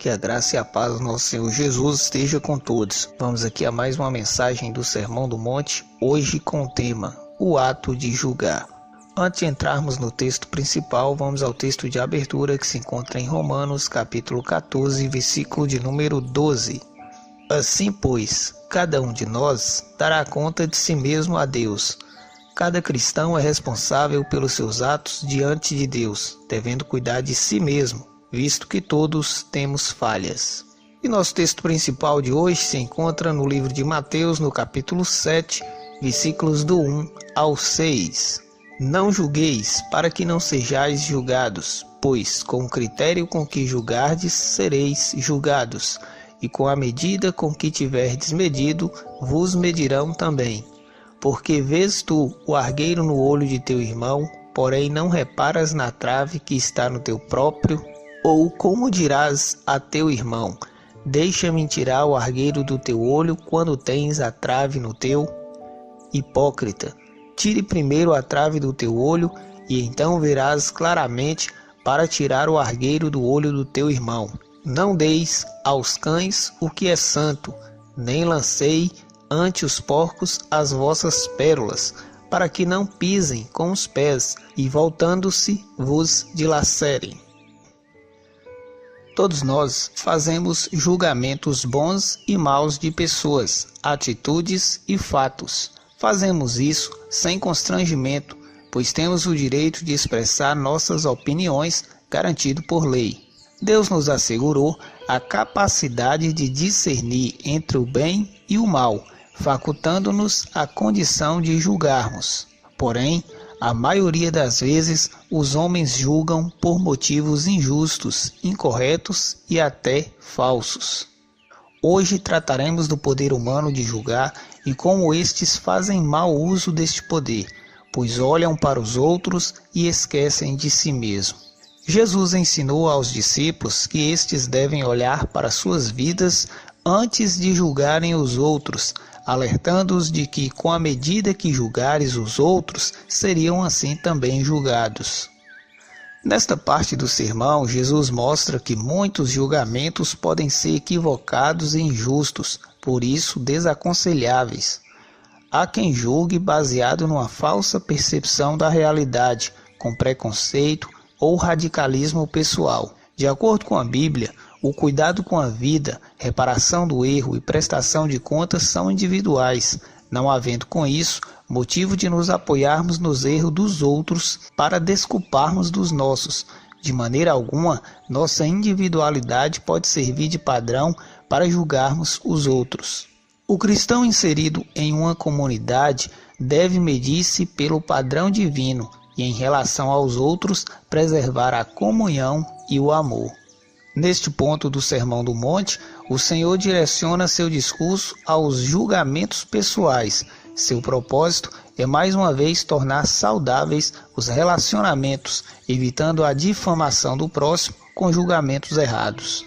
Que a graça e a paz do nosso Senhor Jesus esteja com todos. Vamos aqui a mais uma mensagem do Sermão do Monte, hoje com o tema, o ato de julgar. Antes de entrarmos no texto principal, vamos ao texto de abertura que se encontra em Romanos, capítulo 14, versículo de número 12. Assim, pois, cada um de nós dará conta de si mesmo a Deus. Cada cristão é responsável pelos seus atos diante de Deus, devendo cuidar de si mesmo, visto que todos temos falhas. E nosso texto principal de hoje se encontra no livro de Mateus, no capítulo 7, versículos do 1 ao 6. Não julgueis, para que não sejais julgados, pois com o critério com que julgardes, sereis julgados, e com a medida com que tiverdes medido, vos medirão também. Porque vês tu o argueiro no olho de teu irmão, porém não reparas na trave que está no teu próprio? Ou como dirás a teu irmão, deixa-me tirar o argueiro do teu olho quando tens a trave no teu? Hipócrita, tire primeiro a trave do teu olho, e então verás claramente para tirar o argueiro do olho do teu irmão. Não deis aos cães o que é santo, nem lancei ante os porcos as vossas pérolas, para que não pisem com os pés, e voltando-se vos dilacerem. Todos nós fazemos julgamentos bons e maus de pessoas, atitudes e fatos. Fazemos isso sem constrangimento, pois temos o direito de expressar nossas opiniões, garantido por lei. Deus nos assegurou a capacidade de discernir entre o bem e o mal, facultando-nos a condição de julgarmos. Porém, a maioria das vezes, os homens julgam por motivos injustos, incorretos e até falsos. Hoje trataremos do poder humano de julgar e como estes fazem mau uso deste poder, pois olham para os outros e esquecem de si mesmo. Jesus ensinou aos discípulos que estes devem olhar para suas vidas antes de julgarem os outros, alertando-os de que, com a medida que julgares os outros, seriam assim também julgados. Nesta parte do sermão, Jesus mostra que muitos julgamentos podem ser equivocados e injustos, por isso desaconselháveis. Há quem julgue baseado numa falsa percepção da realidade, com preconceito ou radicalismo pessoal. De acordo com a Bíblia, o cuidado com a vida, reparação do erro e prestação de contas são individuais, não havendo com isso motivo de nos apoiarmos nos erros dos outros para desculparmos dos nossos. De maneira alguma, nossa individualidade pode servir de padrão para julgarmos os outros. O cristão inserido em uma comunidade deve medir-se pelo padrão divino e, em relação aos outros, preservar a comunhão e o amor. Neste ponto do Sermão do Monte, o Senhor direciona seu discurso aos julgamentos pessoais. Seu propósito é mais uma vez tornar saudáveis os relacionamentos, evitando a difamação do próximo com julgamentos errados.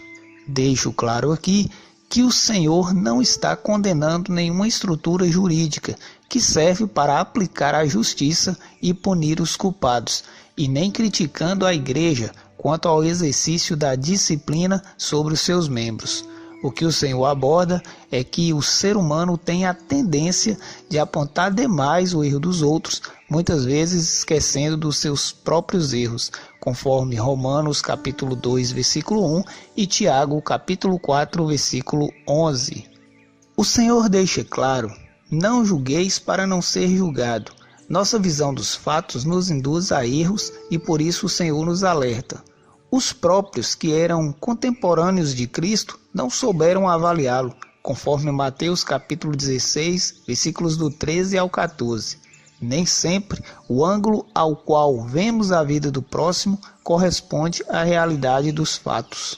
Deixo claro aqui que o Senhor não está condenando nenhuma estrutura jurídica que serve para aplicar a justiça e punir os culpados, e nem criticando a igreja quanto ao exercício da disciplina sobre os seus membros. O que o Senhor aborda é que o ser humano tem a tendência de apontar demais o erro dos outros, muitas vezes esquecendo dos seus próprios erros, conforme Romanos capítulo 2, versículo 1 e Tiago capítulo 4, versículo 11. O Senhor deixa claro: não julgueis para não ser julgado. Nossa visão dos fatos nos induz a erros e por isso o Senhor nos alerta. Os próprios que eram contemporâneos de Cristo não souberam avaliá-lo, conforme Mateus capítulo 16, versículos do 13 ao 14. Nem sempre o ângulo ao qual vemos a vida do próximo corresponde à realidade dos fatos.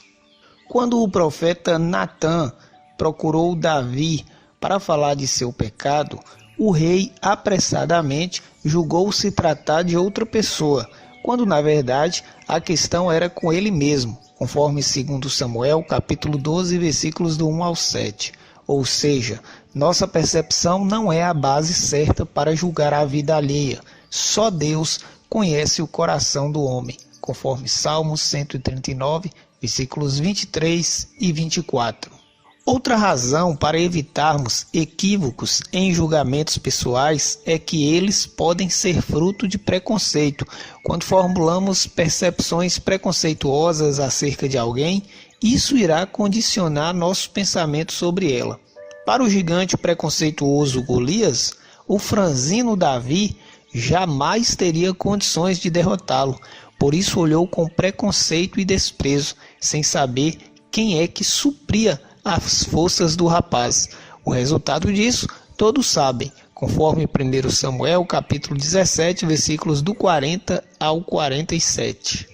Quando o profeta Natã procurou Davi para falar de seu pecado, o rei apressadamente julgou se tratar de outra pessoa, quando na verdade a questão era com ele mesmo, conforme 2 Samuel capítulo 12, versículos do 1 ao 7. Ou seja, nossa percepção não é a base certa para julgar a vida alheia. Só Deus conhece o coração do homem, conforme Salmos 139, versículos 23 e 24. Outra razão para evitarmos equívocos em julgamentos pessoais é que eles podem ser fruto de preconceito. Quando formulamos percepções preconceituosas acerca de alguém, isso irá condicionar nosso pensamento sobre ela. Para o gigante preconceituoso Golias, o franzino Davi jamais teria condições de derrotá-lo. Por isso olhou com preconceito e desprezo, sem saber quem é que supria as forças do rapaz. O resultado disso, todos sabem, conforme 1 Samuel, capítulo 17, versículos do 40 ao 47.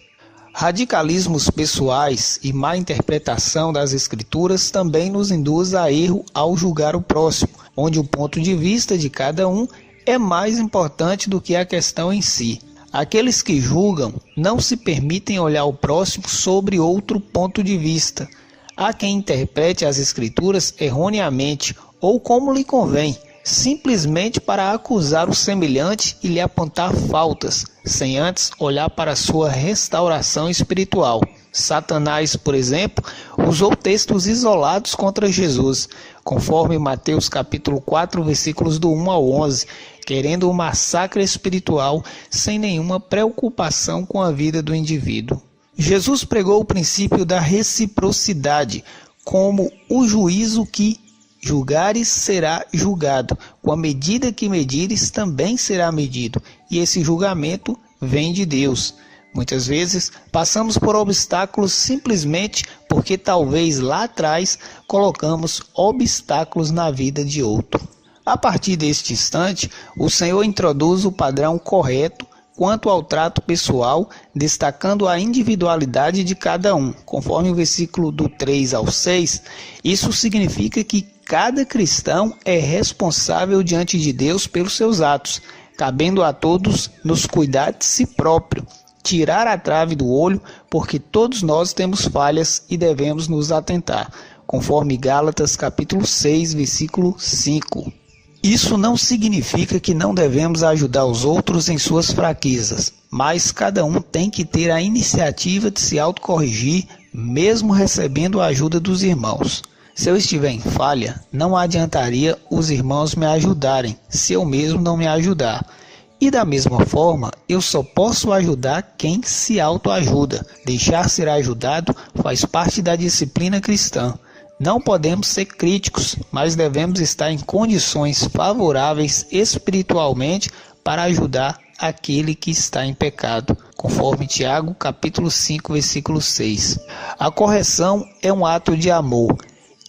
Radicalismos pessoais e má interpretação das Escrituras também nos induz a erro ao julgar o próximo, onde o ponto de vista de cada um é mais importante do que a questão em si. Aqueles que julgam não se permitem olhar o próximo sobre outro ponto de vista. Há quem interprete as Escrituras erroneamente ou como lhe convém, simplesmente para acusar o semelhante e lhe apontar faltas, sem antes olhar para sua restauração espiritual. Satanás, por exemplo, usou textos isolados contra Jesus, conforme Mateus capítulo 4, versículos do 1 ao 11, querendo um massacre espiritual sem nenhuma preocupação com a vida do indivíduo. Jesus pregou o princípio da reciprocidade, como o juízo que julgares será julgado, com a medida que medires também será medido, e esse julgamento vem de Deus. Muitas vezes passamos por obstáculos simplesmente porque talvez lá atrás colocamos obstáculos na vida de outro. A partir deste instante, o Senhor introduz o padrão correto quanto ao trato pessoal, destacando a individualidade de cada um. Conforme o versículo do 3 ao 6, isso significa que cada cristão é responsável diante de Deus pelos seus atos, cabendo a todos nos cuidar de si próprio, tirar a trave do olho, porque todos nós temos falhas e devemos nos atentar, conforme Gálatas capítulo 6, versículo 5. Isso não significa que não devemos ajudar os outros em suas fraquezas, mas cada um tem que ter a iniciativa de se autocorrigir, mesmo recebendo a ajuda dos irmãos. Se eu estiver em falha, não adiantaria os irmãos me ajudarem, se eu mesmo não me ajudar. E da mesma forma, eu só posso ajudar quem se autoajuda. Deixar ser ajudado faz parte da disciplina cristã. Não podemos ser críticos, mas devemos estar em condições favoráveis espiritualmente para ajudar aquele que está em pecado, conforme Tiago, capítulo 5, versículo 6. A correção é um ato de amor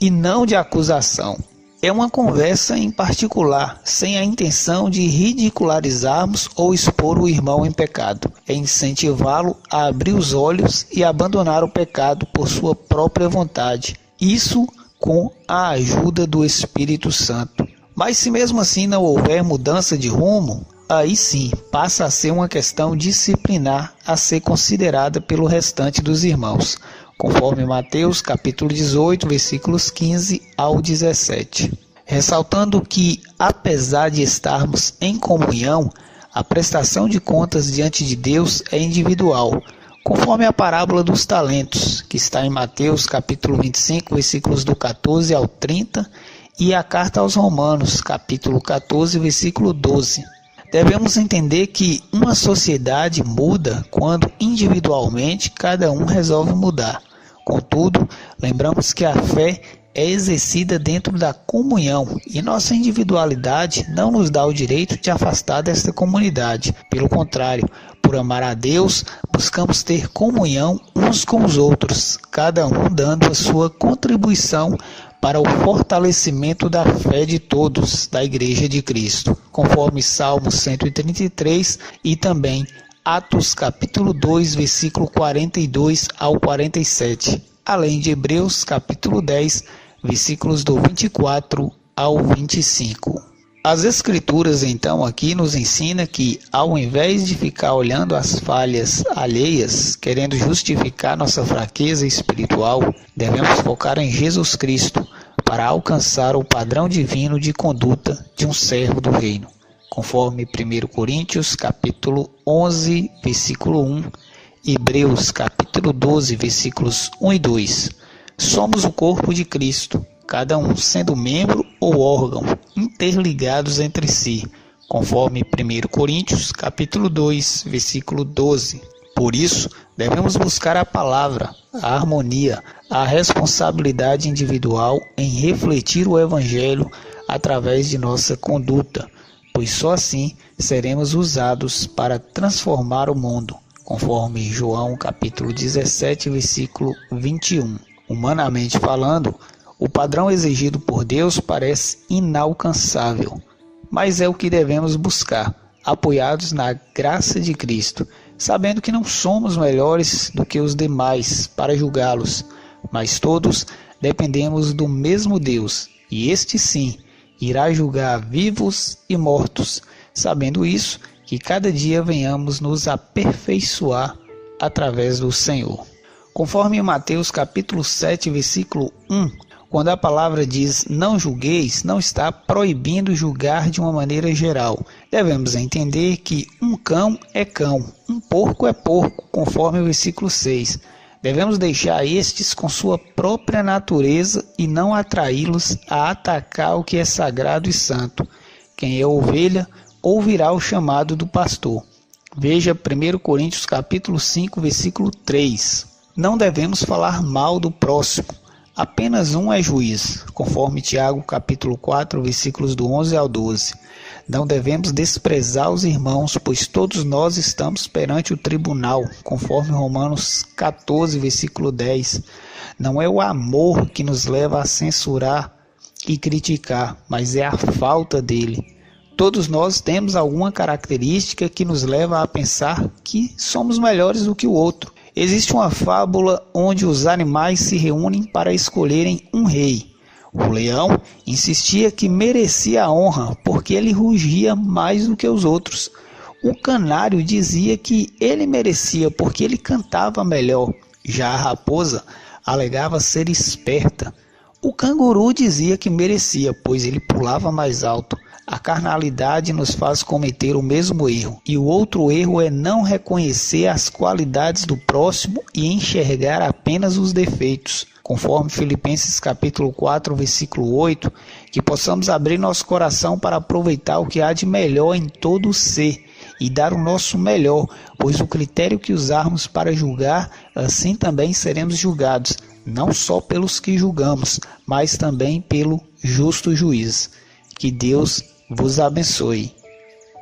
e não de acusação. É uma conversa em particular, sem a intenção de ridicularizarmos ou expor o irmão em pecado. É incentivá-lo a abrir os olhos e abandonar o pecado por sua própria vontade. Isso com a ajuda do Espírito Santo. Mas se mesmo assim não houver mudança de rumo, aí sim passa a ser uma questão disciplinar a ser considerada pelo restante dos irmãos, conforme Mateus capítulo 18, versículos 15 ao 17. Ressaltando que, apesar de estarmos em comunhão, a prestação de contas diante de Deus é individual, conforme a parábola dos talentos, que está em Mateus capítulo 25, versículos do 14 ao 30, e a carta aos Romanos, capítulo 14, versículo 12. Devemos entender que uma sociedade muda quando individualmente cada um resolve mudar. Contudo, lembramos que a fé é exercida dentro da comunhão e nossa individualidade não nos dá o direito de afastar desta comunidade. Pelo contrário, por amar a Deus, buscamos ter comunhão uns com os outros, cada um dando a sua contribuição para o fortalecimento da fé de todos, da Igreja de Cristo, conforme Salmo 133 e também Atos capítulo 2, versículo 42 ao 47, além de Hebreus capítulo 10, versículos do 24 ao 25. As Escrituras, então, aqui nos ensina que, ao invés de ficar olhando as falhas alheias, querendo justificar nossa fraqueza espiritual, devemos focar em Jesus Cristo para alcançar o padrão divino de conduta de um servo do reino, conforme 1 Coríntios, capítulo 11, versículo 1, Hebreus capítulo 12, versículos 1 e 2. Somos o corpo de Cristo, cada um sendo membro ou órgão, interligados entre si, conforme 1 Coríntios capítulo 2, versículo 12. Por isso, devemos buscar a palavra, a harmonia, a responsabilidade individual em refletir o Evangelho através de nossa conduta, pois só assim seremos usados para transformar o mundo, conforme João capítulo 17, versículo 21. Humanamente falando, o padrão exigido por Deus parece inalcançável, mas é o que devemos buscar, apoiados na graça de Cristo, sabendo que não somos melhores do que os demais para julgá-los, mas todos dependemos do mesmo Deus, e este sim irá julgar vivos e mortos, sabendo isso, que cada dia venhamos nos aperfeiçoar através do Senhor. Conforme Mateus capítulo 7, versículo 1, quando a palavra diz não julgueis, não está proibindo julgar de uma maneira geral. Devemos entender que um cão é cão, um porco é porco, conforme o versículo 6. Devemos deixar estes com sua própria natureza e não atraí-los a atacar o que é sagrado e santo. Quem é ovelha, ouvirá o chamado do pastor. Veja 1 Coríntios capítulo 5, versículo 3. Não devemos falar mal do próximo. Apenas um é juiz, conforme Tiago capítulo 4, versículos do 11 ao 12. Não devemos desprezar os irmãos, pois todos nós estamos perante o tribunal, conforme Romanos 14, versículo 10. Não é o amor que nos leva a censurar e criticar, mas é a falta dele. Todos nós temos alguma característica que nos leva a pensar que somos melhores do que o outro. Existe uma fábula onde os animais se reúnem para escolherem um rei. O leão insistia que merecia a honra porque ele rugia mais do que os outros. O canário dizia que ele merecia porque ele cantava melhor. Já a raposa alegava ser esperta. O canguru dizia que merecia, pois ele pulava mais alto. A carnalidade nos faz cometer o mesmo erro, e o outro erro é não reconhecer as qualidades do próximo e enxergar apenas os defeitos. Conforme Filipenses capítulo 4, versículo 8, que possamos abrir nosso coração para aproveitar o que há de melhor em todo o ser e dar o nosso melhor, pois o critério que usarmos para julgar, assim também seremos julgados, não só pelos que julgamos, mas também pelo justo juiz. Que Deus vos abençoe.